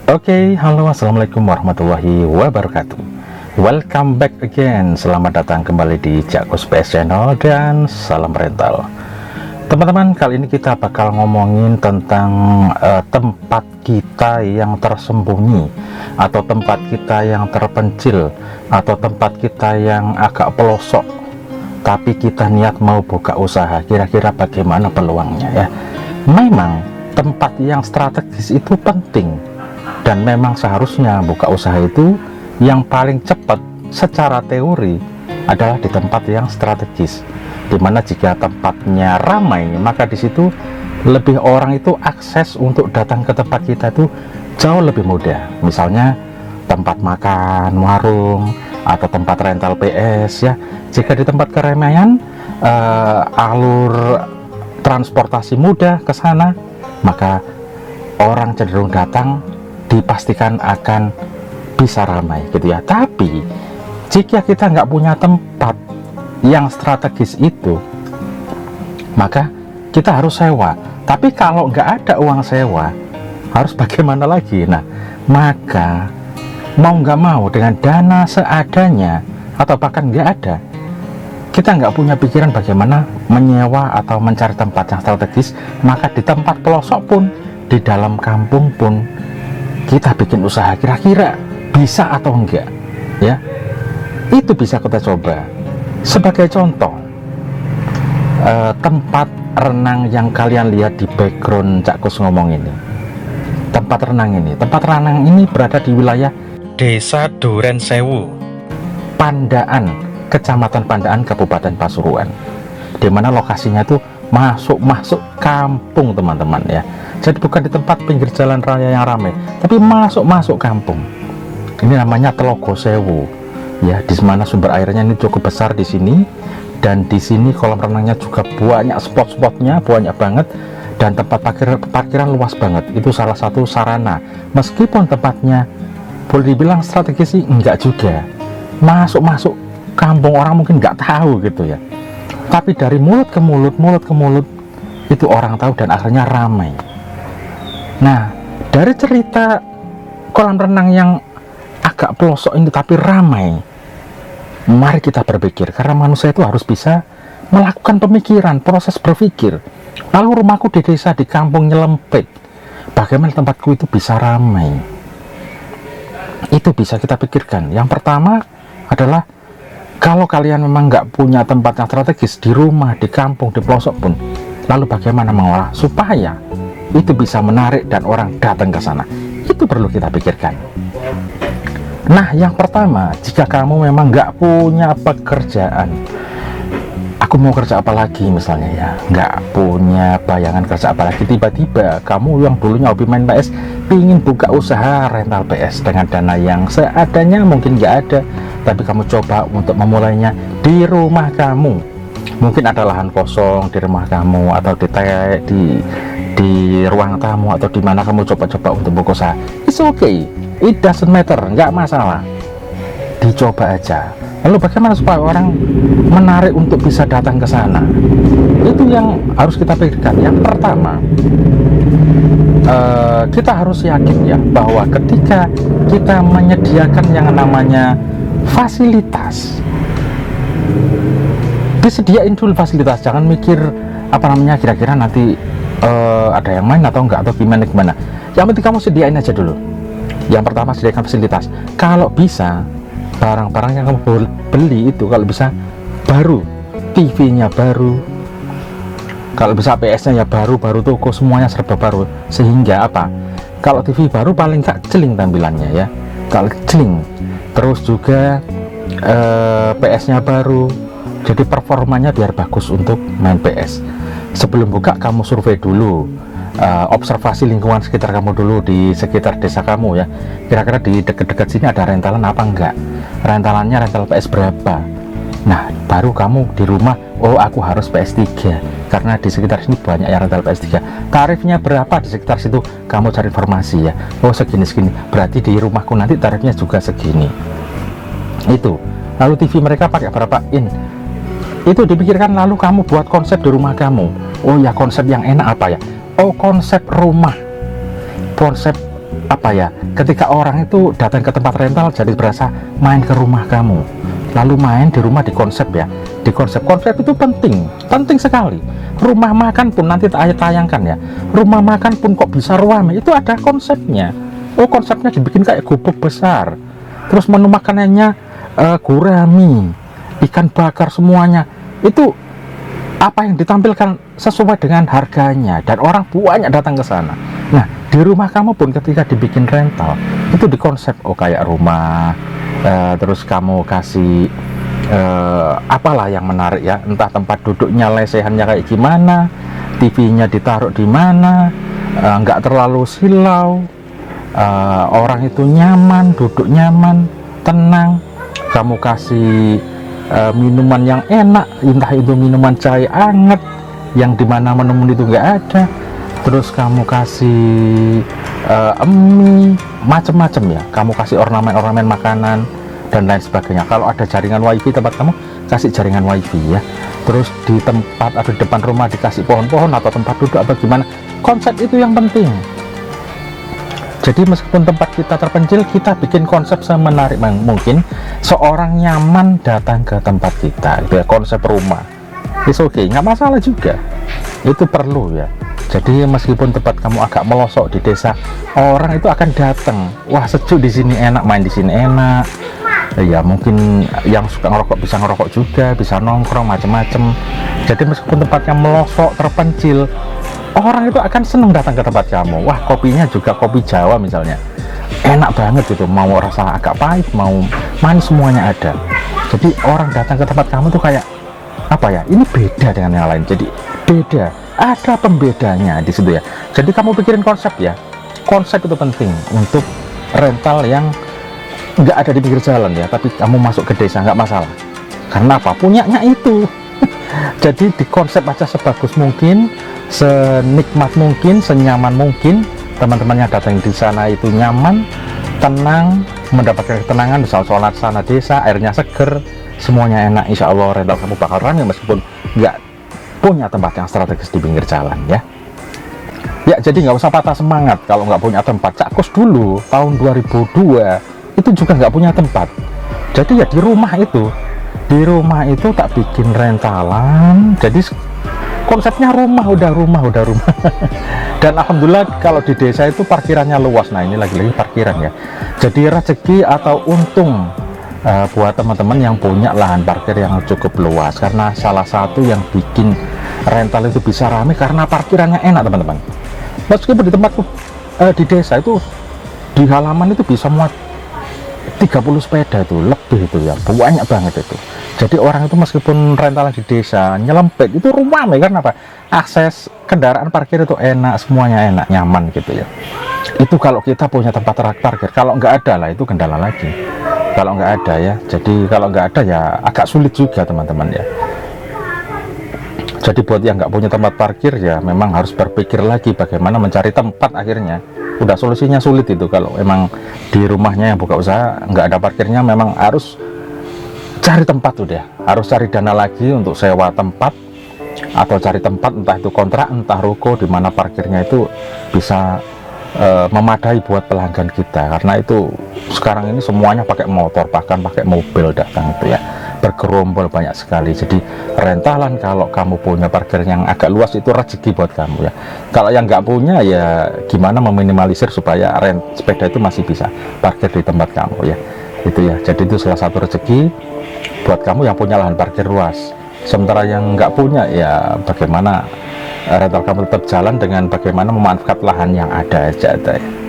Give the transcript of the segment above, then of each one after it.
Oke, halo, assalamualaikum warahmatullahi wabarakatuh. Welcome back again. Selamat datang kembali di Jakkus PS Channel dan salam rental. Teman-teman, kali ini kita bakal ngomongin tentang tempat kita yang tersembunyi, atau tempat kita yang terpencil, atau tempat kita yang agak pelosok, tapi kita niat mau buka usaha. Kira-kira bagaimana peluangnya ya? Memang tempat yang strategis itu penting, dan memang seharusnya buka usaha itu yang paling cepat secara teori adalah di tempat yang strategis, dimana jika tempatnya ramai maka di situ lebih orang itu akses untuk datang ke tempat kita itu jauh lebih mudah. Misalnya tempat makan, warung, atau tempat rental PS ya. Jika di tempat keramaian, alur transportasi mudah ke sana, maka orang cenderung datang, dipastikan akan bisa ramai gitu ya. Tapi jika kita nggak punya tempat yang strategis itu, maka kita harus sewa. Tapi kalau nggak ada uang sewa, harus bagaimana lagi? Nah, maka mau nggak mau dengan dana seadanya atau bahkan nggak ada, kita nggak punya pikiran bagaimana menyewa atau mencari tempat yang strategis, maka di tempat pelosok pun, di dalam kampung pun kita bikin usaha. Kira-kira bisa atau enggak ya? Itu bisa kita coba. Sebagai contoh, tempat renang yang kalian lihat di background Jakkus ngomong ini, tempat renang ini berada di wilayah Desa Duren Sewu, Pandaan, Kecamatan Pandaan, Kabupaten Pasuruan, dimana lokasinya itu masuk kampung teman-teman ya. Jadi bukan di tempat pinggir jalan raya yang ramai, tapi masuk kampung. Ini namanya Telogo Sewu ya, di mana sumber airnya ini cukup besar di sini, dan di sini kolam renangnya juga banyak spot-spotnya, banyak banget, dan tempat parkiran luas banget. Itu salah satu sarana. Meskipun tempatnya boleh dibilang strategis sih, enggak juga. Masuk kampung, orang mungkin nggak tahu gitu ya. Tapi dari mulut ke mulut itu orang tahu dan akhirnya ramai. Nah, dari cerita kolam renang yang agak pelosok ini tapi ramai, mari kita berpikir, karena manusia itu harus bisa melakukan pemikiran, proses berpikir. Lalu rumahku di desa, di kampung nyelempit, bagaimana tempatku itu bisa ramai? Itu bisa kita pikirkan. Yang pertama adalah, kalau kalian memang nggak punya tempat yang strategis di rumah, di kampung, di pelosok pun, lalu bagaimana mengolah supaya itu bisa menarik dan orang datang ke sana? Itu perlu kita pikirkan. Nah, yang pertama, jika kamu memang nggak punya pekerjaan, aku mau kerja apa lagi misalnya ya, nggak punya bayangan kerja apa lagi, tiba-tiba kamu yang dulunya hobi main PS ingin buka usaha rental PS dengan dana yang seadanya, mungkin nggak ada, tapi kamu coba untuk memulainya di rumah kamu. Mungkin ada lahan kosong di rumah kamu, atau di ruang tamu, atau di mana kamu coba-coba untuk buka usaha. It's okay, it doesn't matter, nggak masalah, dicoba aja. Lalu bagaimana supaya orang menarik untuk bisa datang ke sana? Itu yang harus kita pikirkan. Yang pertama, kita harus yakin ya, bahwa ketika kita menyediakan yang namanya fasilitas, disediain dulu fasilitas. Jangan mikir apa namanya, kira-kira nanti ada yang main atau enggak, atau gimana. Yang penting kamu sediain aja dulu. Yang pertama, sediakan fasilitas. Kalau bisa, barang-barang yang kamu beli itu kalau bisa baru, TV-nya baru, kalau bisa PS-nya ya baru toko, semuanya serba baru. Sehingga apa? Kalau TV baru paling nggak celing tampilannya ya, kalau celing. Terus juga PS-nya baru, jadi performanya biar bagus untuk main PS. Sebelum buka, kamu survei dulu, observasi lingkungan sekitar kamu dulu, di sekitar desa kamu ya. Kira-kira di dekat-dekat sini ada rentalan apa enggak? Rentalannya rental PS berapa? Nah, baru kamu di rumah, oh aku harus PS3, karena di sekitar sini banyak yang rental PS3. Tarifnya berapa di sekitar situ? Kamu cari informasi ya. Oh segini, berarti di rumahku nanti tarifnya juga segini. Itu. Lalu TV mereka pakai berapa in? Itu dipikirkan. Lalu kamu buat konsep di rumah kamu. Oh ya, konsep yang enak apa ya? Oh, konsep rumah, konsep apa ya, ketika orang itu datang ke tempat rental jadi berasa main ke rumah kamu, lalu main di rumah, di konsep ya, di konsep itu penting sekali. Rumah makan pun nanti tayangkan ya, rumah makan pun kok bisa ruame, itu ada konsepnya. Oh, konsepnya dibikin kayak gubuk besar, terus menu makanannya gurami, ikan bakar, semuanya itu apa yang ditampilkan sesuai dengan harganya, dan orang banyak datang ke sana. Nah, di rumah kamu pun ketika dibikin rental itu dikonsep kayak rumah, terus kamu kasih apalah yang menarik ya, entah tempat duduknya lesehannya kayak gimana, TV-nya ditaruh di mana, nggak terlalu silau, orang itu nyaman, duduk nyaman, tenang. Kamu kasih minuman yang enak, entah itu minuman cair hangat yang dimana menu itu nggak ada, terus kamu kasih mie macam-macam ya, kamu kasih ornamen-ornamen makanan dan lain sebagainya. Kalau ada jaringan wifi tempat kamu, kasih jaringan wifi ya. Terus di tempat atau di depan rumah dikasih pohon-pohon atau tempat duduk atau gimana, konsep itu yang penting. Jadi meskipun tempat kita terpencil, kita bikin konsep semenarik mungkin, seorang nyaman datang ke tempat kita, itu ya, konsep rumah. It's okay, nggak masalah juga, itu perlu ya. Jadi meskipun tempat kamu agak melosok di desa, orang itu akan datang, wah sejuk di sini enak, main di sini enak. Ya mungkin yang suka ngerokok bisa ngerokok juga, bisa nongkrong macam-macam. Jadi meskipun tempatnya melosok, terpencil, orang itu akan senang datang ke tempat kamu. Wah, kopinya juga kopi Jawa misalnya, enak banget gitu, mau rasa agak pahit, mau manis, semuanya ada. Jadi orang datang ke tempat kamu tuh kayak apa ya, ini beda dengan yang lain. Jadi beda, ada pembedanya di situ ya. Jadi kamu pikirin konsep ya, konsep itu penting untuk rental yang nggak ada di pinggir jalan ya, tapi kamu masuk ke desa nggak masalah. Karena apa, punyanya itu. Jadi di konsep aja sebagus mungkin, senikmat mungkin, senyaman mungkin, teman-temannya datang di sana itu nyaman, tenang, mendapatkan ketenangan, bisa sholat sana desa, airnya seger, semuanya enak. Insya Allah rental kamu bakal rame meskipun nggak punya tempat yang strategis di pinggir jalan ya. Ya, jadi nggak usah patah semangat kalau nggak punya tempat. Cak Kus dulu tahun 2002 itu juga nggak punya tempat. Jadi ya di rumah itu tak bikin rentalan. Jadi konsepnya rumah, udah rumah. Dan alhamdulillah kalau di desa itu parkirannya luas. Nah, ini lagi-lagi parkiran ya. Jadi rezeki atau untung buat teman-teman yang punya lahan parkir yang cukup luas, karena salah satu yang bikin rental itu bisa rame karena parkirannya enak teman-teman. Meskipun di tempatku di desa itu di halaman itu bisa muat 30 sepeda itu lebih, itu ya banyak banget itu. Jadi orang itu meskipun rental di desa nyelempet itu ramai karena apa, akses kendaraan parkir itu enak, semuanya enak, nyaman gitu ya. Itu kalau kita punya tempat parkir. Kalau nggak ada lah itu kendala lagi, kalau nggak ada ya. Jadi kalau nggak ada ya agak sulit juga teman-teman ya. Jadi buat yang nggak punya tempat parkir ya memang harus berpikir lagi bagaimana mencari tempat. Akhirnya udah solusinya sulit itu. Kalau emang di rumahnya yang buka usaha nggak ada parkirnya, memang harus cari tempat udah, harus cari dana lagi untuk sewa tempat atau cari tempat, entah itu kontrak, entah ruko, di mana parkirnya itu bisa memadai buat pelanggan kita. Karena itu sekarang ini semuanya pakai motor, bahkan pakai mobil datang itu ya, bergerombol banyak sekali. Jadi rentalan kalau kamu punya parkir yang agak luas itu rezeki buat kamu ya. Kalau yang nggak punya ya gimana meminimalisir supaya sepeda itu masih bisa parkir di tempat kamu ya, itu ya. Jadi itu salah satu rezeki buat kamu yang punya lahan parkir luas. Sementara yang nggak punya ya bagaimana rental kamu tetap jalan dengan bagaimana memanfaatkan lahan yang ada aja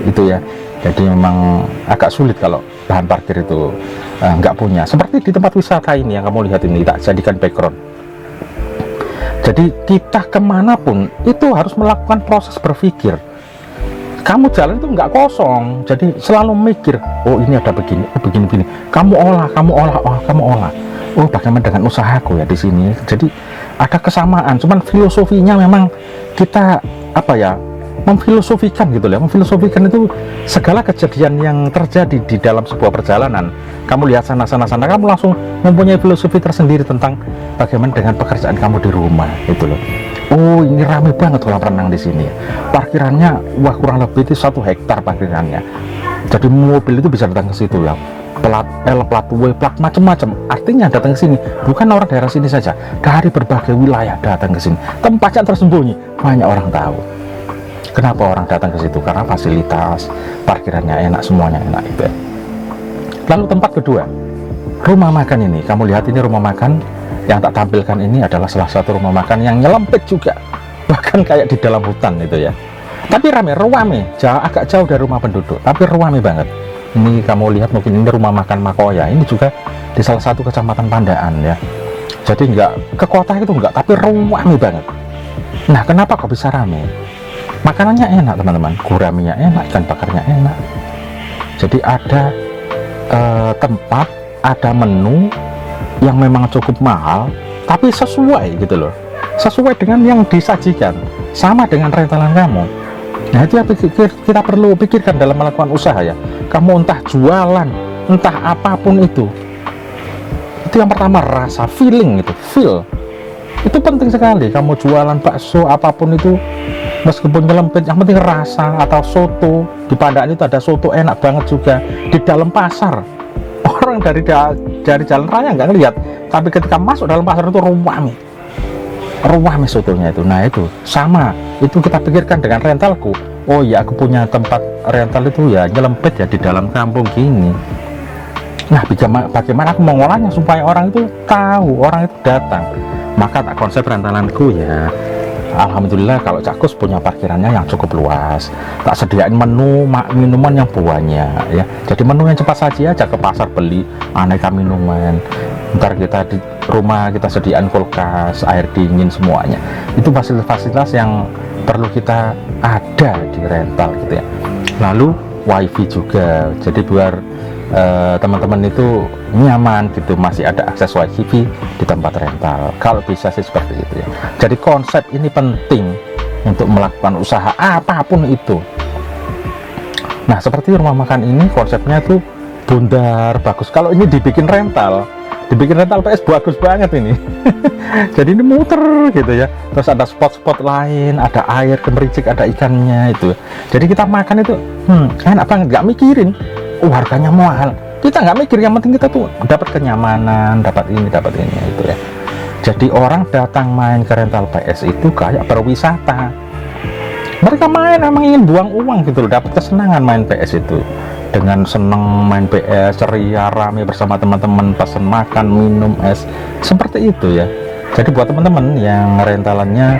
itu ya. Jadi memang agak sulit kalau lahan parkir itu nggak punya. Seperti di tempat wisata ini yang kamu lihat ini, tak jadikan background. Jadi kita kemanapun itu harus melakukan proses berpikir. Kamu jalan itu nggak kosong, jadi selalu mikir, oh ini ada begini, oh begini. Kamu olah. Oh bagaimana dengan usahaku ya di sini. Jadi ada kesamaan, cuman filosofinya memang kita apa ya, memfilosofikan gitu ya. Memfilosofikan itu segala kejadian yang terjadi di dalam sebuah perjalanan. Kamu lihat sana, kamu langsung mempunyai filosofi tersendiri tentang bagaimana dengan pekerjaan kamu di rumah itu loh. Oh, ini rame banget kolam renang di sini. Parkirannya, wah, kurang lebih itu 1 hektar parkirannya. Jadi mobil itu bisa datang ke situ ya. Plat L, plat W, plat macam-macam. Artinya datang ke sini bukan orang daerah sini saja, dari berbagai wilayah datang ke sini. Tempatnya tersembunyi, banyak orang tahu. Kenapa orang datang ke situ? Karena fasilitas parkirannya enak, semuanya enak itu. Lalu tempat kedua, rumah makan ini. Kamu lihat ini rumah makan yang tak tampilkan ini adalah salah satu rumah makan yang nyelempit juga, bahkan kayak di dalam hutan itu ya. Tapi rame, agak jauh dari rumah penduduk, tapi rame banget. Ini kamu lihat, mungkin ini rumah makan Makoya. Ini juga di salah satu kecamatan Pandaan ya. Jadi nggak ke kota itu nggak, tapi rame banget. Nah, kenapa kok bisa rame? Makanannya enak teman-teman, guraminya enak, ikan bakarnya enak. Jadi ada tempat, ada menu yang memang cukup mahal, tapi sesuai gitu loh, sesuai dengan yang disajikan, sama dengan rentalan kamu. Nah, itu yang kita perlu pikirkan dalam melakukan usaha ya. Kamu entah jualan, entah apapun itu yang pertama rasa, feeling itu, feel itu penting sekali. Kamu jualan bakso apapun itu, meskipun nyelempit, yang penting rasa. Atau soto, di Pandaan itu ada soto enak banget juga di dalam pasar. Orang dari jalan raya nggak ngeliat, tapi ketika masuk dalam pasar itu ruame sotonya itu. Nah, itu sama, itu kita pikirkan dengan rentalku. Oh ya, aku punya tempat rental itu ya nyelempit ya di dalam kampung gini. Nah, bagaimana aku mengolahnya supaya orang itu tahu, orang itu datang. Maka tak konsep rentalanku ya, alhamdulillah kalau Cak Kus punya parkirannya yang cukup luas, tak sediain menu minuman yang banyak ya. Jadi menu yang cepat saja aja, ke pasar beli aneka minuman, ntar kita di rumah kita sediain kulkas, air dingin, semuanya. Itu fasilitas-fasilitas yang perlu kita ada di rental gitu ya. Lalu wifi juga, jadi biar teman-teman itu nyaman gitu, masih ada akses wifi di tempat rental. Kalau bisa sih seperti itu ya. Jadi konsep ini penting untuk melakukan usaha apapun itu. Nah, seperti rumah makan ini konsepnya tuh bundar, bagus. Kalau ini dibikin rental PS bagus banget ini. Jadi ini muter gitu ya, terus ada spot-spot lain, ada air gemericik, ada ikannya itu. Jadi kita makan itu enak banget, nggak mikirin harganya mahal. Kita nggak mikir, yang penting kita tuh dapat kenyamanan, dapat ini itu ya. Jadi orang datang main ke rental PS itu kayak berwisata. Mereka main emang ingin buang uang gitu loh, dapat kesenangan main PS itu. Dengan seneng main PS, ceria, rame bersama teman-teman, pesan makan, minum es, seperti itu ya. Jadi buat teman-teman yang rentalannya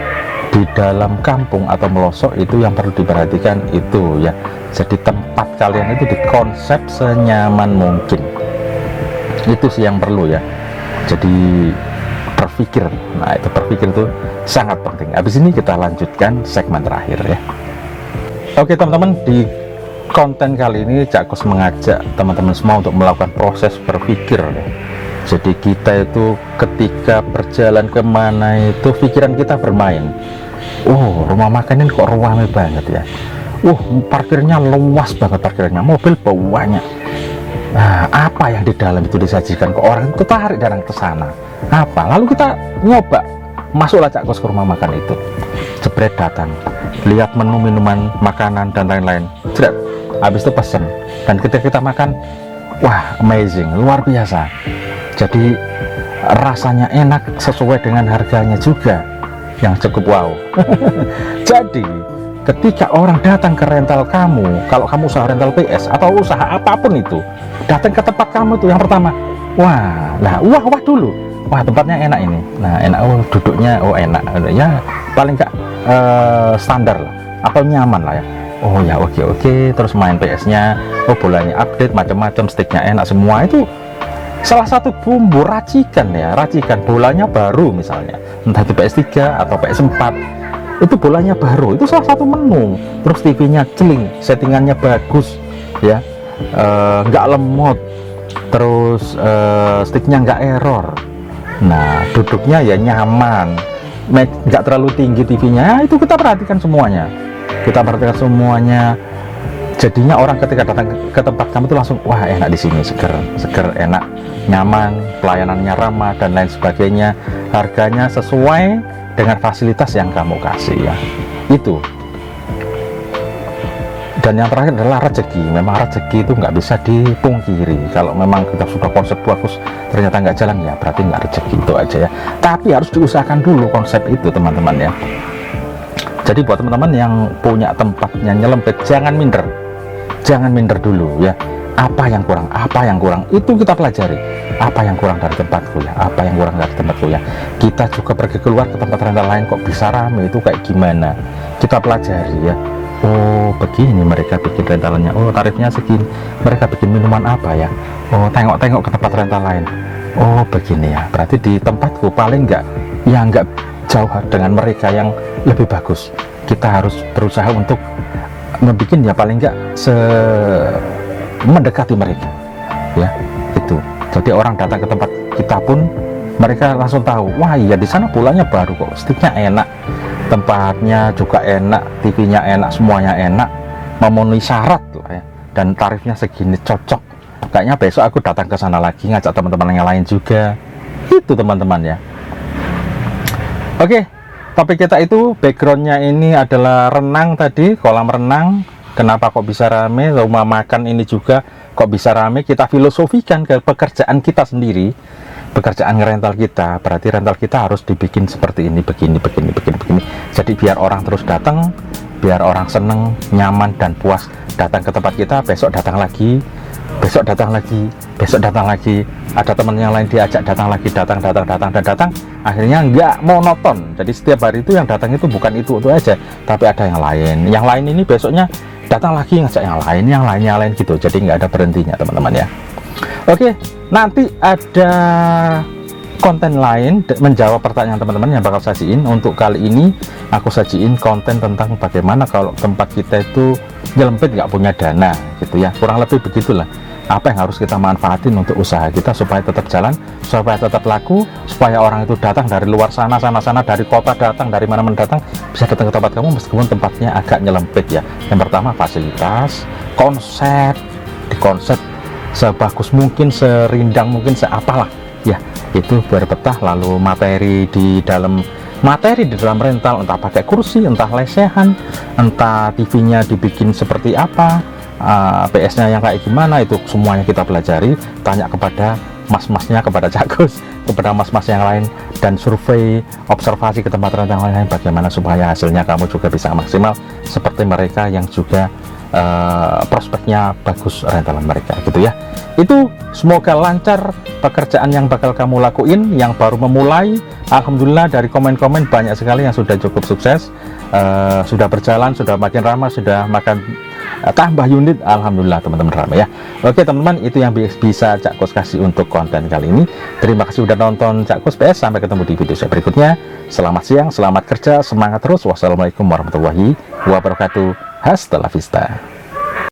di dalam kampung atau melosok, itu yang perlu diperhatikan itu ya. Jadi tempat kalian itu dikonsep senyaman mungkin. Itu sih yang perlu ya. Jadi berpikir, nah itu berpikir itu sangat penting. Habis ini kita lanjutkan segmen terakhir ya. Oke teman-teman, di konten kali ini Cak Kus mengajak teman-teman semua untuk melakukan proses berpikir ya. Jadi kita itu ketika berjalan kemana itu pikiran kita bermain. Oh, rumah makan ini kok rame banget ya. Parkirnya luas banget, parkirnya mobil banyak. Nah, apa yang di dalam itu disajikan ke orang itu tarik dan ke sana. Apa? Lalu kita nyoba, masuklah Cak Kus ke rumah makan itu. Jebret datang, lihat menu minuman, makanan dan lain-lain. Jebret, habis itu pesen. Dan ketika kita makan, wah, amazing, luar biasa. Jadi rasanya enak, sesuai dengan harganya juga yang cukup wow. Jadi ketika orang datang ke rental kamu, kalau kamu usaha rental PS atau usaha apapun itu, datang ke tempat kamu itu yang pertama, wah dulu, wah tempatnya enak ini, nah enak, duduknya enak ya, paling nggak standar lah atau nyaman lah ya. Oh ya, oke, terus main PS-nya, bolanya update macam-macam, sticknya enak semua. Itu salah satu bumbu racikan ya, racikan bolanya baru misalnya, entah itu PS3 atau PS4, itu bolanya baru, itu salah satu menu. Terus TV-nya celing, settingannya bagus ya, nggak lemot, terus sticknya nggak error. Nah, duduknya ya nyaman, nggak terlalu tinggi TV-nya. Itu kita perhatikan semuanya, jadinya orang ketika datang ke tempat kamu itu langsung, wah enak di sini, seger, enak, nyaman, pelayanannya ramah dan lain sebagainya, harganya sesuai dengan fasilitas yang kamu kasih ya. Itu. Dan yang terakhir adalah rezeki. Memang rezeki itu nggak bisa dipungkiri. Kalau memang kita sudah konsep bagus ternyata nggak jalan, ya berarti nggak rezeki, itu aja ya. Tapi harus diusahakan dulu konsep itu teman-teman ya. Jadi buat teman-teman yang punya tempatnya nyelempit, jangan minder dulu ya. Apa yang kurang itu kita pelajari. Apa yang kurang dari tempatku ya, apa yang kurang dari tempatku ya. Kita juga pergi keluar ke tempat rental lain, kok bisa rame, itu kayak gimana, kita pelajari ya. Oh begini mereka bikin rentalnya, oh tarifnya segini, mereka bikin minuman apa ya, oh tengok ke tempat rental lain, oh begini ya, berarti di tempatku paling enggak jauh dengan mereka yang lebih bagus. Kita harus berusaha untuk membuat ya paling enggak mendekati mereka ya. Itu jadi orang datang ke tempat kita pun mereka langsung tahu, wah iya di sana pulanya baru kok, sticknya enak, tempatnya juga enak, TV-nya enak, semuanya enak, memenuhi syarat lah ya, dan tarifnya segini, cocok. Kayaknya besok aku datang ke sana lagi, ngajak teman-teman yang lain juga. Itu teman-teman ya. Oke, topik kita itu backgroundnya ini adalah renang tadi, kolam renang. Kenapa kok bisa rame? Rumah makan ini juga kok bisa rame? Kita filosofikan ke pekerjaan kita sendiri. Pekerjaan rental kita, berarti rental kita harus dibikin seperti ini, begini. Jadi biar orang terus datang, biar orang seneng, nyaman dan puas datang ke tempat kita, besok datang lagi, besok datang lagi, besok datang lagi. Ada teman yang lain diajak datang lagi, datang. Akhirnya nggak monoton. Jadi setiap hari itu yang datang itu bukan itu aja, tapi ada yang lain. Yang lain ini besoknya datang lagi, ngajak yang lain gitu. Jadi nggak ada berhentinya teman-teman ya. Oke, nanti ada konten lain menjawab pertanyaan teman-teman yang bakal sajiin. Untuk kali ini aku sajiin konten tentang bagaimana kalau tempat kita itu nyelempit nggak punya dana gitu ya, kurang lebih begitulah. Apa yang harus kita manfaatin untuk usaha kita supaya tetap jalan, supaya tetap laku, supaya orang itu datang dari luar sana, dari kota datang, dari mana-mana datang, bisa datang ke tempat kamu meskipun tempatnya agak nyelempit ya. Yang pertama fasilitas, konsep sebagus mungkin, serindang mungkin, seapalah ya, itu berpetah. Lalu materi di dalam rental, entah pakai kursi, entah lesehan, entah TV-nya dibikin seperti apa, PS-nya yang kayak gimana, itu semuanya kita pelajari. Tanya kepada mas-masnya, kepada Cakus, kepada mas-mas yang lain, dan survei, observasi ke tempat rental yang lain, bagaimana supaya hasilnya kamu juga bisa maksimal seperti mereka yang juga prospeknya bagus rentalan mereka gitu ya. Itu semoga lancar pekerjaan yang bakal kamu lakuin yang baru memulai. Alhamdulillah dari komen-komen banyak sekali yang sudah cukup sukses, sudah berjalan, sudah makin ramai, sudah makan tambah unit. Alhamdulillah teman-teman ramai ya. Oke teman-teman, itu yang bisa Cak Kus kasih untuk konten kali ini. Terima kasih sudah nonton Cak Kus PS. Sampai ketemu di video saya berikutnya. Selamat siang, selamat kerja, semangat terus. Wassalamualaikum warahmatullahi wabarakatuh. Hasta la vista.